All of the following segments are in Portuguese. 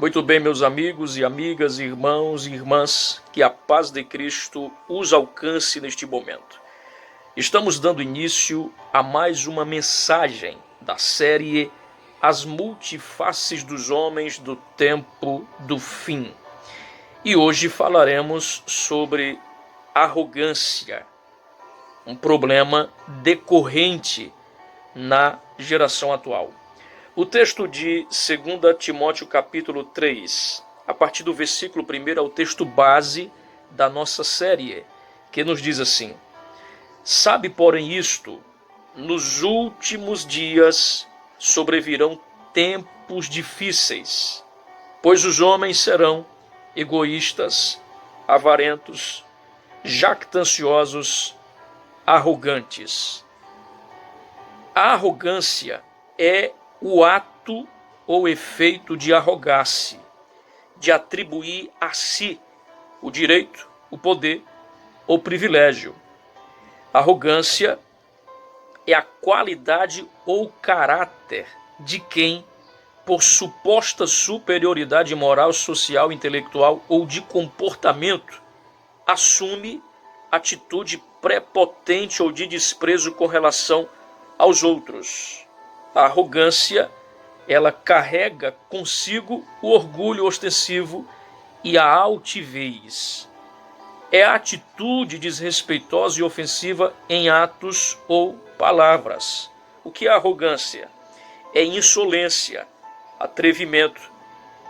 Muito bem, meus amigos e amigas, irmãos e irmãs, que a paz de Cristo os alcance neste momento. Estamos dando início a mais uma mensagem da série As Multifaces dos Homens do Tempo do Fim. E hoje falaremos sobre arrogância, um problema decorrente na geração atual. O texto de 2 Timóteo capítulo 3, a partir do versículo 1, é o texto base da nossa série, que nos diz assim: Sabe, porém, isto, nos últimos dias sobrevirão tempos difíceis, pois os homens serão egoístas, avarentos, jactanciosos, arrogantes. A arrogância é o ato ou efeito de arrogar-se, de atribuir a si o direito, o poder ou privilégio. Arrogância é a qualidade ou caráter de quem, por suposta superioridade moral, social, intelectual ou de comportamento, assume atitude prepotente ou de desprezo com relação aos outros. A arrogância, ela carrega consigo o orgulho ostensivo e a altivez. É a atitude desrespeitosa e ofensiva em atos ou palavras. O que é arrogância? É insolência, atrevimento,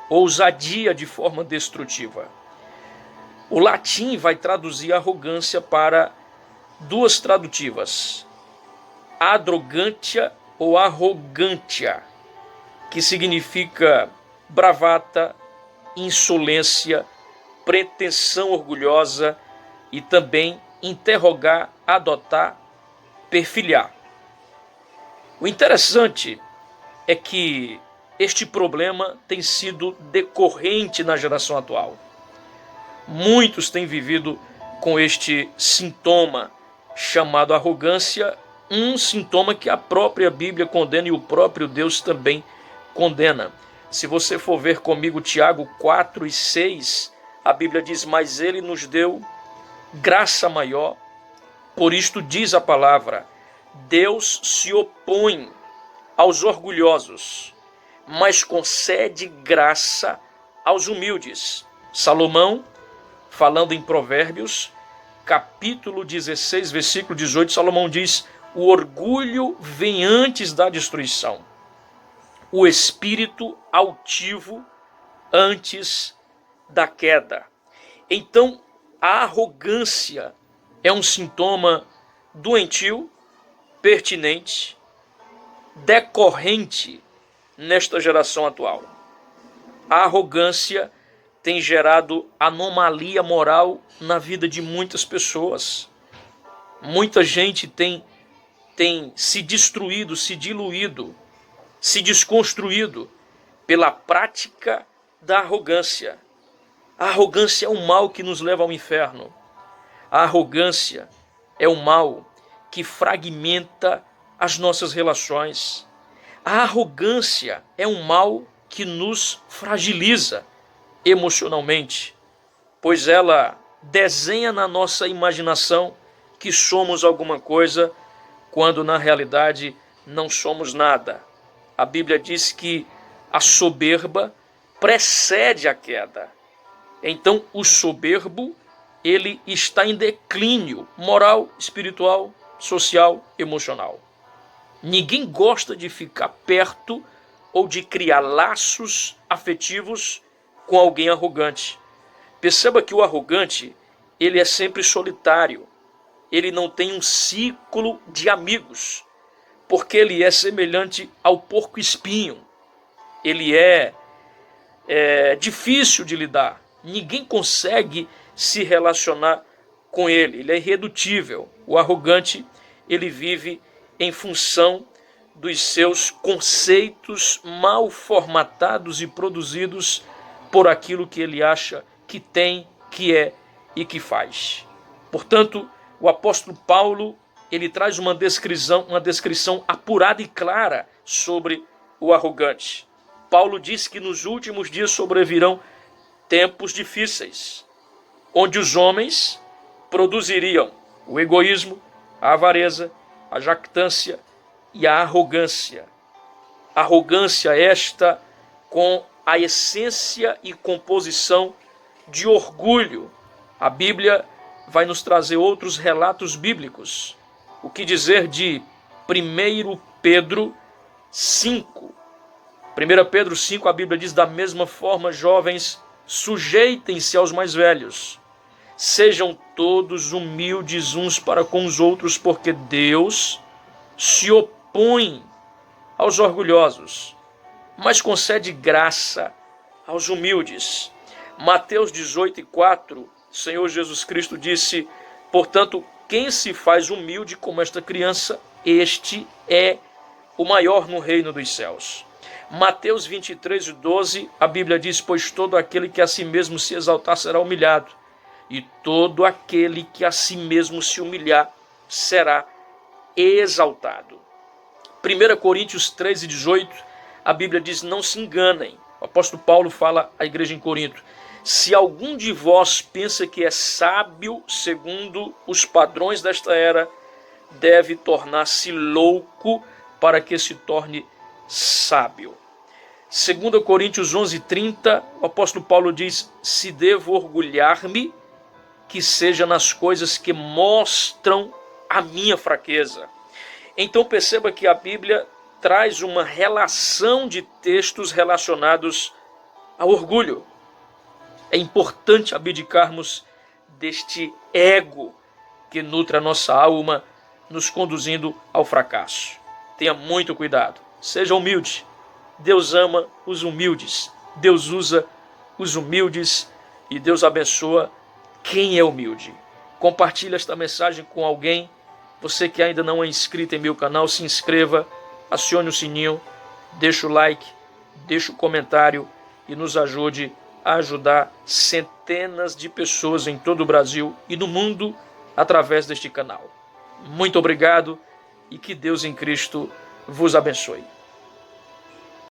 ousadia de forma destrutiva. O latim vai traduzir arrogância para duas tradutivas: adrogantia ou arrogantia, que significa bravata, insolência, pretensão orgulhosa e também interrogar, adotar, perfilhar. O interessante é que este problema tem sido decorrente na geração atual. Muitos têm vivido com este sintoma chamado arrogância, um sintoma que a própria Bíblia condena e o próprio Deus também condena. Se você for ver comigo Tiago 4 e 6, a Bíblia diz: mas ele nos deu graça maior, por isto diz a palavra, Deus se opõe aos orgulhosos, mas concede graça aos humildes. Salomão, falando em Provérbios, capítulo 16, versículo 18, Salomão diz: o orgulho vem antes da destruição, o espírito altivo antes da queda. Então, a arrogância é um sintoma doentio, pertinente, decorrente nesta geração atual. A arrogância tem gerado anomalia moral na vida de muitas pessoas. Muita gente tem se destruído, se diluído, se desconstruído pela prática da arrogância. A arrogância é um mal que nos leva ao inferno. A arrogância é um mal que fragmenta as nossas relações. A arrogância é um mal que nos fragiliza emocionalmente, pois ela desenha na nossa imaginação que somos alguma coisa, quando na realidade não somos nada. A Bíblia diz que a soberba precede a queda. Então o soberbo, ele está em declínio moral, espiritual, social, emocional. Ninguém gosta de ficar perto ou de criar laços afetivos com alguém arrogante. Perceba que o arrogante, ele é sempre solitário. Ele não tem um ciclo de amigos, porque ele é semelhante ao porco-espinho. Ele é difícil de lidar. Ninguém consegue se relacionar com ele. Ele é irredutível. O arrogante, ele vive em função dos seus conceitos mal formatados e produzidos por aquilo que ele acha que tem, que é e que faz. Portanto, o apóstolo Paulo, ele traz uma descrição apurada e clara sobre o arrogante. Paulo diz que nos últimos dias sobrevirão tempos difíceis, onde os homens produziriam o egoísmo, a avareza, a jactância e a arrogância. Arrogância esta com a essência e composição de orgulho. A Bíblia vai nos trazer outros relatos bíblicos. O que dizer de 1 Pedro 5? 1 Pedro 5, a Bíblia diz: da mesma forma, jovens, sujeitem-se aos mais velhos. Sejam todos humildes uns para com os outros, porque Deus se opõe aos orgulhosos, mas concede graça aos humildes. Mateus 18:4, o Senhor Jesus Cristo disse: portanto, quem se faz humilde como esta criança, este é o maior no reino dos céus. Mateus 23:12, a Bíblia diz: pois todo aquele que a si mesmo se exaltar será humilhado, e todo aquele que a si mesmo se humilhar será exaltado. 1 Coríntios 13:18, a Bíblia diz: não se enganem. O apóstolo Paulo fala à igreja em Corinto: se algum de vós pensa que é sábio segundo os padrões desta era, deve tornar-se louco para que se torne sábio. 2 Coríntios 11:30, o apóstolo Paulo diz: se devo orgulhar-me, que seja nas coisas que mostram a minha fraqueza. Então perceba que a Bíblia traz uma relação de textos relacionados ao orgulho. É importante abdicarmos deste ego que nutre a nossa alma, nos conduzindo ao fracasso. Tenha muito cuidado. Seja humilde. Deus ama os humildes. Deus usa os humildes e Deus abençoa quem é humilde. Compartilhe esta mensagem com alguém. Você que ainda não é inscrito em meu canal, se inscreva, acione o sininho, deixe o like, deixe o comentário e nos ajude a ajudar centenas de pessoas em todo o Brasil e no mundo através deste canal. Muito obrigado e que Deus em Cristo vos abençoe.